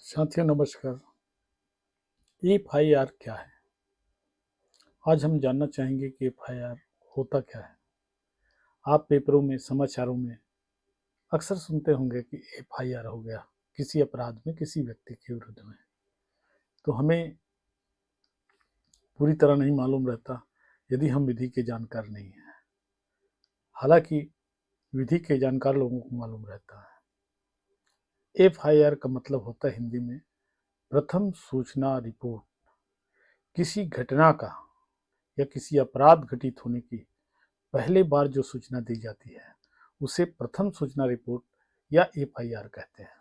साथियों नमस्कार। एफआईआर क्या है? आज हम जानना चाहेंगे कि एफआईआर होता क्या है। आप पेपरों में, समाचारों में अक्सर सुनते होंगे कि एफआईआर हो गया किसी अपराध में, किसी व्यक्ति के विरुद्ध में। तो हमें पूरी तरह नहीं मालूम रहता यदि हम विधि के जानकार नहीं हैं। हालांकि विधि के जानकार लोगों को मालूम रहता है। एफआईआर का मतलब होता है हिंदी में प्रथम सूचना रिपोर्ट। किसी घटना का या किसी अपराध घटित होने की पहली बार जो सूचना दी जाती है उसे प्रथम सूचना रिपोर्ट या एफआईआर कहते हैं।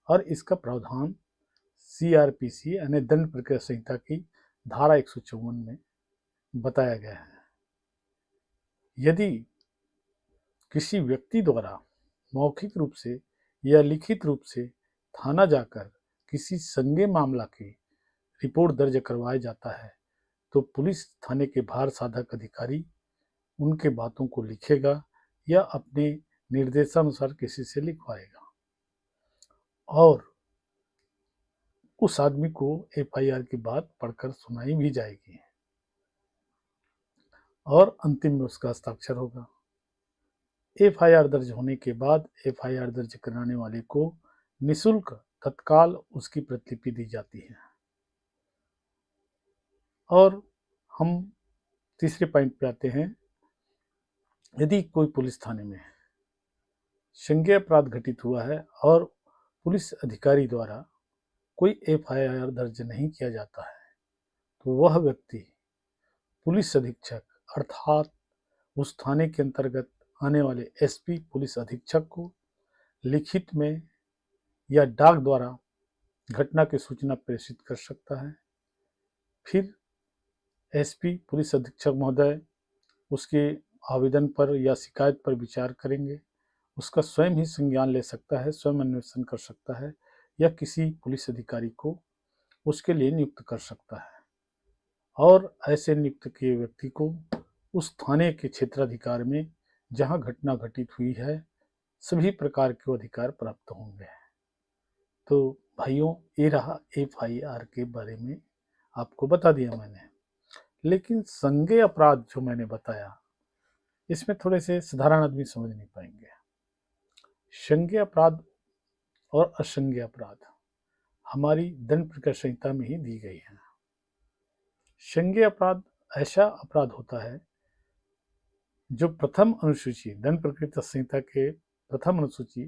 और इसका प्रावधान सीआरपीसी यानी दंड प्रक्रिया संहिता की धारा 154 में बताया गया है। यदि किसी व्यक्ति द्वारा मौखिक रूप से या लिखित रूप से थाना जाकर किसी संज्ञेय मामला की रिपोर्ट दर्ज करवाया जाता है तो पुलिस थाने के भार साधक अधिकारी उनके बातों को लिखेगा या अपने निर्देशानुसार किसी से लिखवाएगा और उस आदमी को एफआईआर की बात पढ़कर सुनाई भी जाएगी और अंतिम में उसका हस्ताक्षर होगा। एफआईआर दर्ज होने के बाद एफआईआर दर्ज कराने वाले को निःशुल्क तत्काल उसकी प्रतिलिपि दी जाती है। और हम तीसरे पॉइंट पे आते हैं। यदि कोई पुलिस थाने में संज्ञेय अपराध घटित हुआ है और पुलिस अधिकारी द्वारा कोई एफआईआर दर्ज नहीं किया जाता है तो वह व्यक्ति पुलिस अधीक्षक अर्थात उस थाने के अंतर्गत आने वाले एसपी पुलिस अधीक्षक को लिखित में या डाक द्वारा घटना की सूचना प्रेषित कर सकता है। फिर एसपी पुलिस अधीक्षक महोदय उसके आवेदन पर या शिकायत पर विचार करेंगे, उसका स्वयं ही संज्ञान ले सकता है, स्वयं अन्वेषण कर सकता है या किसी पुलिस अधिकारी को उसके लिए नियुक्त कर सकता है और ऐसे नियुक्त किए व्यक्ति को उस थाने के क्षेत्राधिकार में जहां घटना घटित हुई है सभी प्रकार के अधिकार प्राप्त होंगे। तो भाइयों, ये रहा एफआईआर के बारे में आपको बता दिया मैंने। लेकिन संज्ञेय अपराध जो मैंने बताया इसमें थोड़े से साधारण आदमी समझ नहीं पाएंगे। संज्ञेय अपराध और असंज्ञेय अपराध हमारी दंड प्रक्रिया संहिता में ही दी गई है। संज्ञेय अपराध ऐसा अपराध होता है जो प्रथम अनुसूची दंड प्रक्रिया संहिता के प्रथम अनुसूची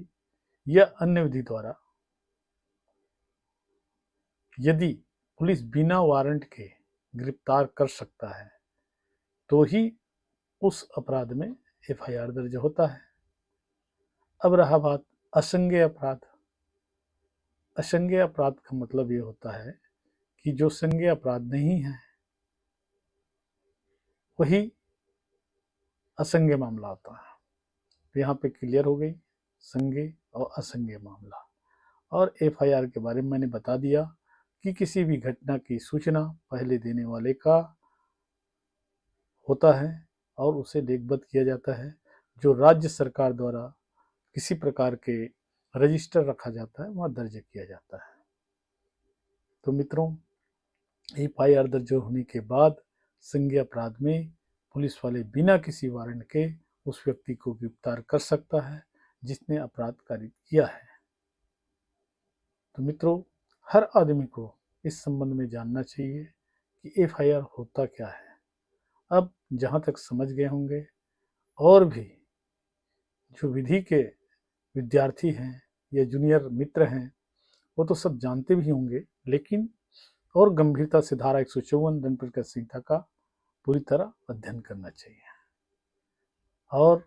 या अन्य विधि द्वारा यदि पुलिस बिना वारंट के गिरफ्तार कर सकता है तो ही उस अपराध में एफआईआर दर्ज होता है। अब रहा बात असंज्ञेय अपराध। असंज्ञेय अपराध का मतलब ये होता है कि जो संज्ञेय अपराध नहीं है वही असंज्ञेय मामला होता है। तो यहाँ पे क्लियर हो गई संज्ञेय और असंज्ञेय मामला। और एफआईआर के बारे में मैंने बता दिया कि किसी भी घटना की सूचना पहले देने वाले का होता है और उसे लेखबद्ध किया जाता है। जो राज्य सरकार द्वारा किसी प्रकार के रजिस्टर रखा जाता है वहाँ दर्ज किया जाता है। तो मित्रों, एफआईआर दर्ज होने के बाद संज्ञेय अपराध में पुलिस वाले बिना किसी वारंट के उस व्यक्ति को गिरफ्तार कर सकता है जिसने अपराध कारित किया है। तो मित्रों, हर आदमी को इस संबंध में जानना चाहिए कि एफआईआर होता क्या है। अब जहाँ तक समझ गए होंगे और भी जो विधि के विद्यार्थी हैं या जूनियर मित्र हैं वो तो सब जानते भी होंगे, लेकिन और गंभीरता से धारा 154 दंड प्रक्रिया संहिता का पूरी तरह अध्ययन करना चाहिए। और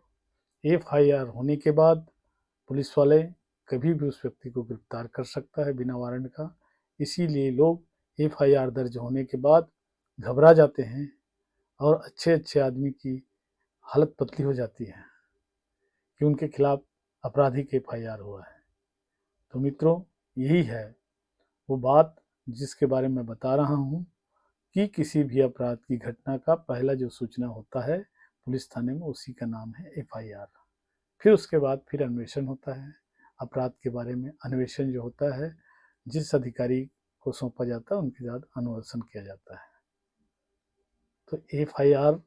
एफआईआर होने के बाद पुलिस वाले कभी भी उस व्यक्ति को गिरफ्तार कर सकता है बिना वारंट का। इसीलिए लोग एफआईआर दर्ज होने के बाद घबरा जाते हैं और अच्छे अच्छे आदमी की हालत पतली हो जाती है कि उनके खिलाफ आपराधिक एफआईआर हुआ है। तो मित्रों, यही है वो बात जिसके बारे में बता रहा हूँ कि किसी भी अपराध की घटना का पहला जो सूचना होता है पुलिस थाने में उसी का नाम है एफआईआर। फिर उसके बाद फिर अन्वेषण होता है। अपराध के बारे में अन्वेषण जो होता है जिस अधिकारी को सौंपा जाता है उनके साथ अनुशासन किया जाता है। तो FIR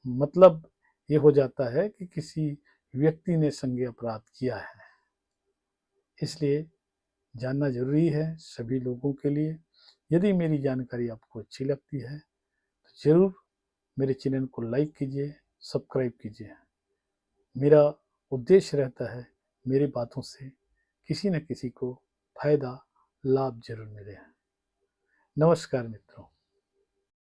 मतलब ये हो जाता है कि किसी व्यक्ति ने संज्ञेय अपराध किया है, इसलिए जानना जरूरी है सभी लोगों के लिए। यदि मेरी जानकारी आपको अच्छी लगती है तो जरूर मेरे चैनल को लाइक कीजिए, सब्सक्राइब कीजिए। मेरा उद्देश्य रहता है मेरी बातों से किसी न किसी को फायदा लाभ जरूर मिले। नमस्कार मित्रों।